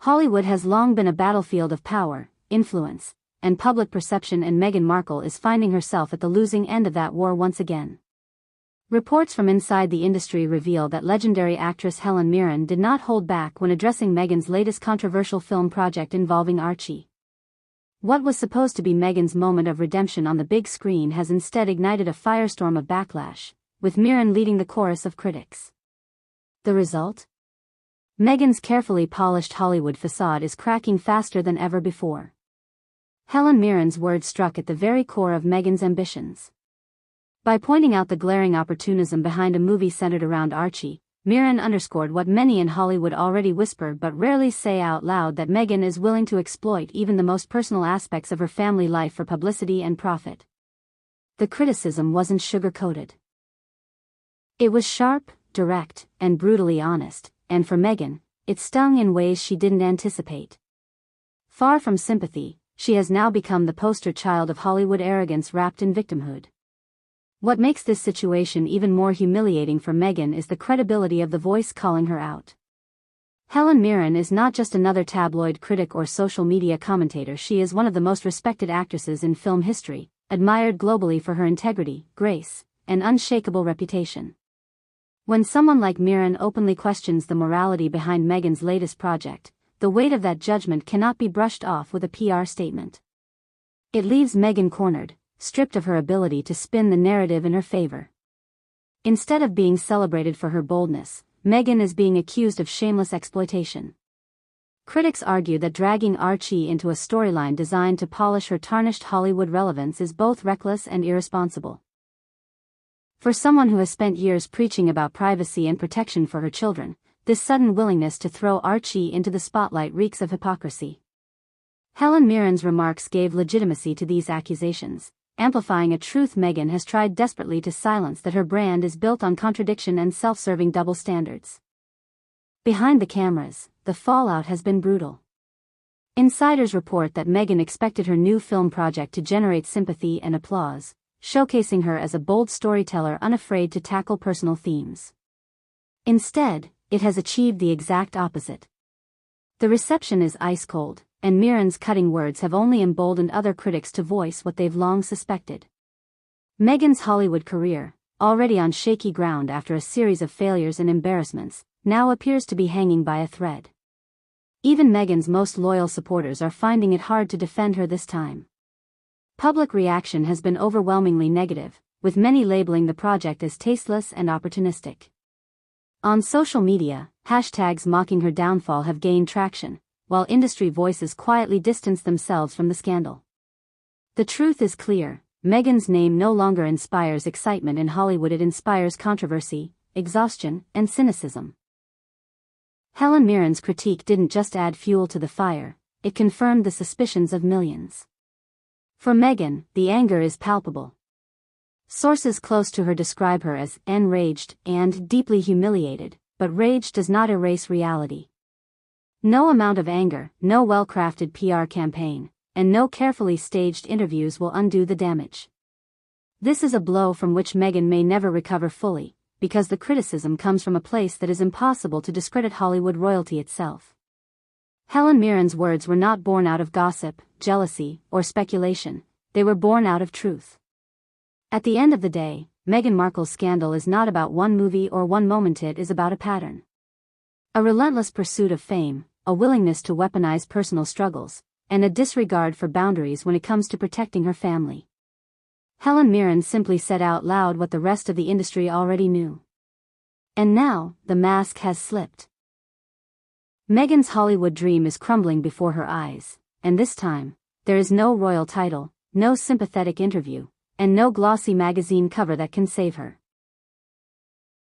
Hollywood has long been a battlefield of power, influence, and public perception, and Meghan Markle is finding herself at the losing end of that war once again. Reports from inside the industry reveal that legendary actress Helen Mirren did not hold back when addressing Meghan's latest controversial film project involving Archie. What was supposed to be Meghan's moment of redemption on the big screen has instead ignited a firestorm of backlash, with Mirren leading the chorus of critics. The result? Meghan's carefully polished Hollywood facade is cracking faster than ever before. Helen Mirren's words struck at the very core of Meghan's ambitions. By pointing out the glaring opportunism behind a movie centered around Archie, Mirren underscored what many in Hollywood already whisper but rarely say out loud, that Meghan is willing to exploit even the most personal aspects of her family life for publicity and profit. The criticism wasn't sugar-coated. It was sharp, direct, and brutally honest, and for Meghan, it stung in ways she didn't anticipate. Far from sympathy, she has now become the poster child of Hollywood arrogance wrapped in victimhood. What makes this situation even more humiliating for Meghan is the credibility of the voice calling her out. Helen Mirren is not just another tabloid critic or social media commentator. She is one of the most respected actresses in film history, admired globally for her integrity, grace, and unshakable reputation. When someone like Mirren openly questions the morality behind Meghan's latest project, the weight of that judgment cannot be brushed off with a PR statement. It leaves Meghan cornered, stripped of her ability to spin the narrative in her favor. Instead of being celebrated for her boldness, Meghan is being accused of shameless exploitation. Critics argue that dragging Archie into a storyline designed to polish her tarnished Hollywood relevance is both reckless and irresponsible. For someone who has spent years preaching about privacy and protection for her children, this sudden willingness to throw Archie into the spotlight reeks of hypocrisy. Helen Mirren's remarks gave legitimacy to these accusations, amplifying a truth Meghan has tried desperately to silence, that her brand is built on contradiction and self-serving double standards. Behind the cameras, the fallout has been brutal. Insiders report that Meghan expected her new film project to generate sympathy and applause, showcasing her as a bold storyteller unafraid to tackle personal themes. Instead, it has achieved the exact opposite. The reception is ice cold, and Mirren's cutting words have only emboldened other critics to voice what they've long suspected. Meghan's Hollywood career, already on shaky ground after a series of failures and embarrassments, now appears to be hanging by a thread. Even Meghan's most loyal supporters are finding it hard to defend her this time. Public reaction has been overwhelmingly negative, with many labeling the project as tasteless and opportunistic. On social media, hashtags mocking her downfall have gained traction, while industry voices quietly distance themselves from the scandal. The truth is clear: Meghan's name no longer inspires excitement in Hollywood, it inspires controversy, exhaustion, and cynicism. Helen Mirren's critique didn't just add fuel to the fire, it confirmed the suspicions of millions. For Meghan, the anger is palpable. Sources close to her describe her as enraged and deeply humiliated, but rage does not erase reality. No amount of anger, no well-crafted PR campaign, and no carefully staged interviews will undo the damage. This is a blow from which Meghan may never recover fully, because the criticism comes from a place that is impossible to discredit Hollywood royalty itself. Helen Mirren's words were not born out of gossip, jealousy, or speculation, they were born out of truth. At the end of the day, Meghan Markle's scandal is not about one movie or one moment, it is about a pattern. A relentless pursuit of fame, a willingness to weaponize personal struggles, and a disregard for boundaries when it comes to protecting her family. Helen Mirren simply said out loud what the rest of the industry already knew. And now, the mask has slipped. Meghan's Hollywood dream is crumbling before her eyes, and this time, there is no royal title, no sympathetic interview, and no glossy magazine cover that can save her.